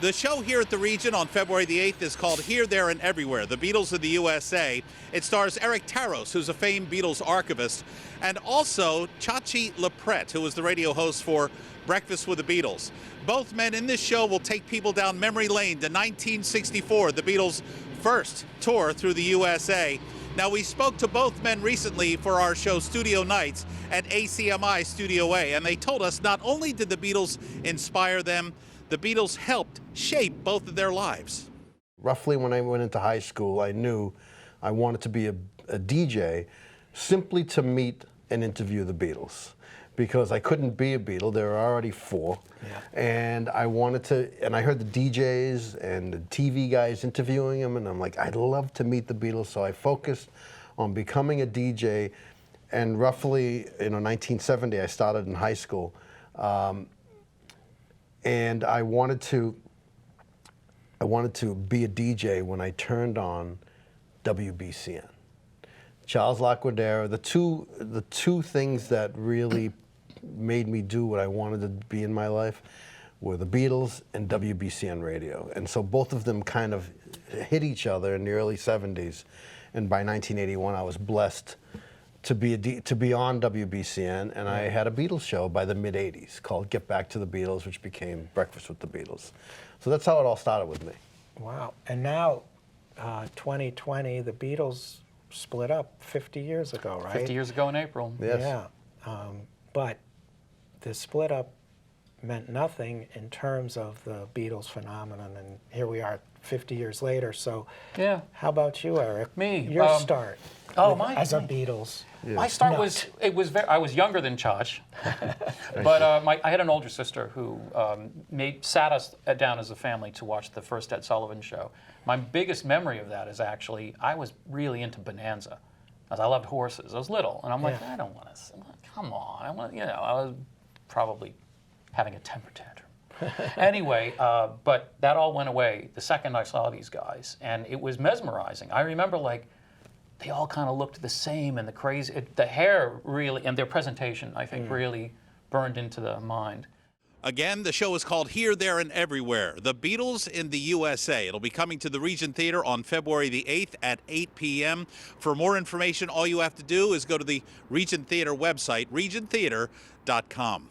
The show here at the Regent on February the 8th is called Here, There, and Everywhere, The Beatles in the USA. It stars Eric Taros, who's a famed Beatles archivist, and also Chachi LaPrette, who was the radio host for Breakfast with the Beatles. Both men in this show will take people down memory lane to 1964, the Beatles' first tour through the USA. Now, we spoke to both men recently for our show Studio Nights at ACMi Studio A, and they told us not only did the Beatles inspire them, the Beatles helped shape both of their lives. Roughly when I went into high school, I knew I wanted to be a DJ simply to meet and interview the Beatles, because I couldn't be a Beatle. There were already four. Yeah. And I wanted to, and I heard the DJs and the TV guys interviewing them, and I'm like, I'd love to meet the Beatles. So I focused on becoming a DJ, and roughly, 1970, I started in high school. And I wanted to be a DJ when I turned on WBCN. Charles Laquadera, the two things that really made me do what I wanted to be in my life were the Beatles and WBCN radio. And so both of them kind of hit each other in the early 70s. And by 1981, I was blessed to be on WBCN, and I had a Beatles show by the mid-'80s called Get Back to the Beatles, which became Breakfast with the Beatles. So that's how it all started with me. Wow. And now, 2020, the Beatles split up 50 years ago, right? 50 years ago in April. Yes. Yeah. But the split up meant nothing in terms of the Beatles phenomenon, and here we are 50 years later. So yeah. How about you, Eric? Me. Your start as a Beatles. Yeah. My start I was younger than Chach, but I had an older sister who sat us down as a family to watch the first Ed Sullivan Show. My biggest memory of that is actually I was really into Bonanza, as I loved horses. I was little, and I'm like, I don't want to. Come on, I was probably having a temper tantrum. Anyway, but that all went away the second I saw these guys, and it was mesmerizing. I remember they all kind of looked the same, and the hair really, and their presentation, I think, really burned into the mind. Again, the show is called Here, There, and Everywhere, The Beatles in the USA. It'll be coming to the Regent Theatre on February the 8th at 8 p.m. For more information, all you have to do is go to the Regent Theatre website, regenttheatre.com.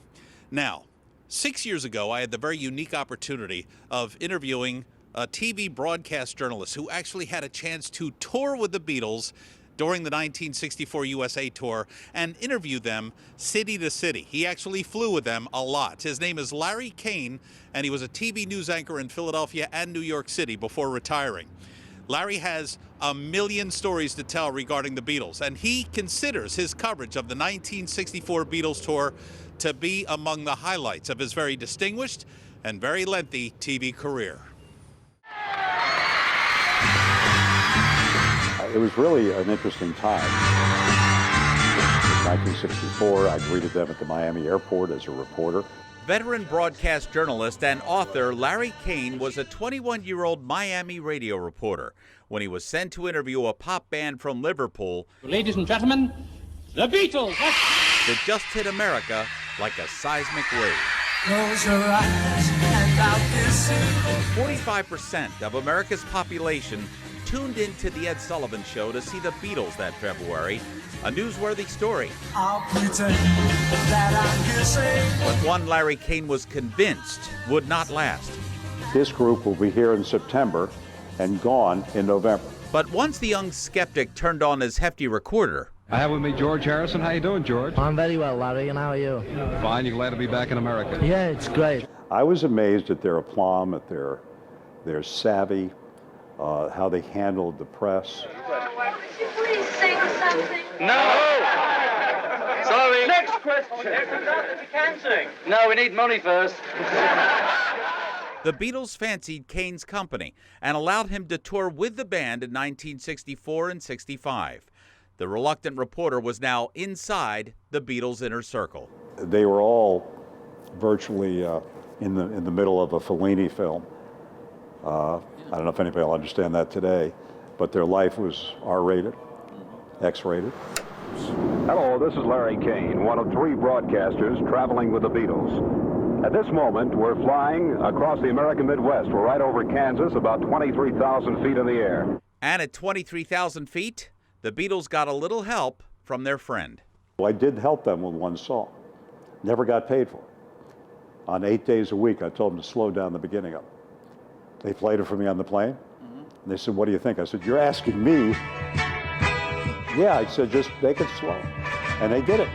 Now, 6 years ago, I had the very unique opportunity of interviewing a TV broadcast journalist who actually had a chance to tour with the Beatles during the 1964 USA tour and interview them city to city. He actually flew with them a lot. His name is Larry Kane, and he was a TV news anchor in Philadelphia and New York City before retiring. Larry has a million stories to tell regarding the Beatles, and he considers his coverage of the 1964 Beatles tour to be among the highlights of his very distinguished and very lengthy TV career. It was really an interesting time. In 1964, I greeted them at the Miami airport as a reporter. Veteran broadcast journalist and author Larry Kane was a 21-year-old Miami radio reporter when he was sent to interview a pop band from Liverpool. Ladies and gentlemen, the Beatles! That just hit America like a seismic wave. Close your eyes and out this 45% of America's population tuned into the Ed Sullivan Show to see the Beatles that February. A newsworthy story. I'll pretend that I'm kissing. But one Larry Kane was convinced would not last. This group will be here in September and gone in November. But once the young skeptic turned on his hefty recorder, I have with me George Harrison. How you doing, George? I'm very well, Larry, and how are you? Fine. You glad to be back in America? Yeah, it's great. I was amazed at their aplomb, at their savvy, how they handled the press. Would you please sing something? No! Sorry. Next question. We can sing. No, we need money first. the Beatles fancied Kane's company and allowed him to tour with the band in 1964 and 65. The reluctant reporter was now inside the Beatles' inner circle. They were all virtually in the middle of a Fellini film. I don't know if anybody will understand that today, but their life was R-rated, X-rated. Hello, this is Larry Kane, one of 3 broadcasters traveling with the Beatles. At this moment, we're flying across the American Midwest. We're right over Kansas, about 23,000 feet in the air. And at 23,000 feet, the Beatles got a little help from their friend. Well, I did help them with one song. Never got paid for it. On 8 days a week, I told them to slow down the beginning of it. They played it for me on the plane. And they said, what do you think? I said, you're asking me. Yeah, I said, just make it slow. And they did it.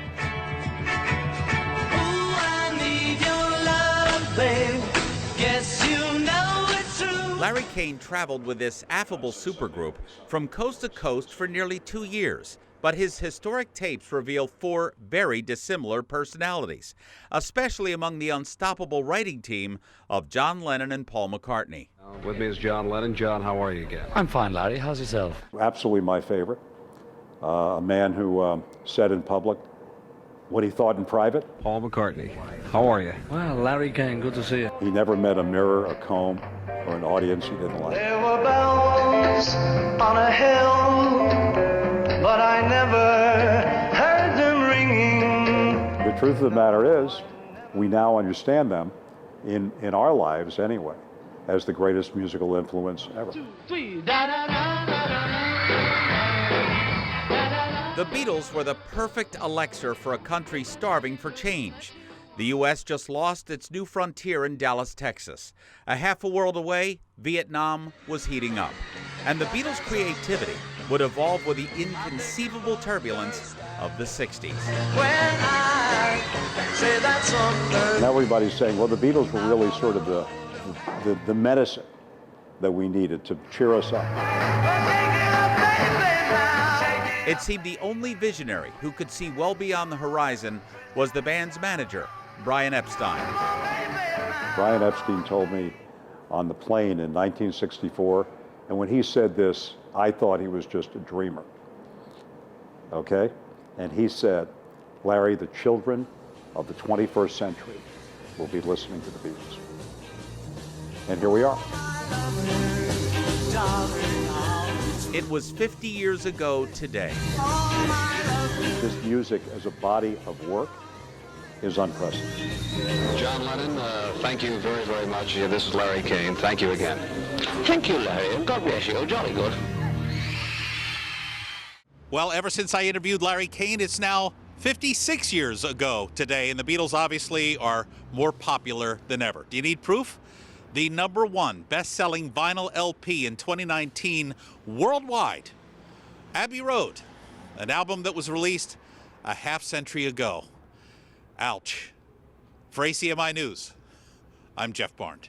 Larry Kane traveled with this affable supergroup from coast to coast for nearly 2 years, but his historic tapes reveal 4 very dissimilar personalities, especially among the unstoppable writing team of John Lennon and Paul McCartney. With me is John Lennon. John, how are you again? I'm fine, Larry. How's yourself? Absolutely my favorite. A man who said in public what he thought in private. Paul McCartney, how are you? Well, Larry Kane, good to see you. He never met a mirror, a comb, or an audience he didn't like. There were bells on a hill, but I never heard them ringing. The truth of the matter is, we now understand them, in our lives anyway, as the greatest musical influence ever. The Beatles were the perfect elixir for a country starving for change. The U.S. just lost its new frontier in Dallas, Texas. A half a world away, Vietnam was heating up. And the Beatles' creativity would evolve with the inconceivable turbulence of the 60s. When I say that song, And everybody's saying, well, the Beatles were really sort of the medicine that we needed to cheer us up. It seemed the only visionary who could see well beyond the horizon was the band's manager, Brian Epstein. Brian Epstein told me on the plane in 1964, and when he said this, I thought he was just a dreamer. Okay? And he said, Larry, the children of the 21st century will be listening to the Beatles. And here we are. It was 50 years ago today. This music as a body of work is unprecedented. John Lennon, thank you very, very much. Yeah, this is Larry Kane. Thank you again. Thank you, Larry, and God bless you. Jolly good. Well, ever since I interviewed Larry Kane, it's now 56 years ago today, and the Beatles obviously are more popular than ever. Do you need proof? The #1 best-selling vinyl LP in 2019 worldwide, Abbey Road, an album that was released a half-century ago. Ouch. For ACMi News, I'm Jeff Barnes.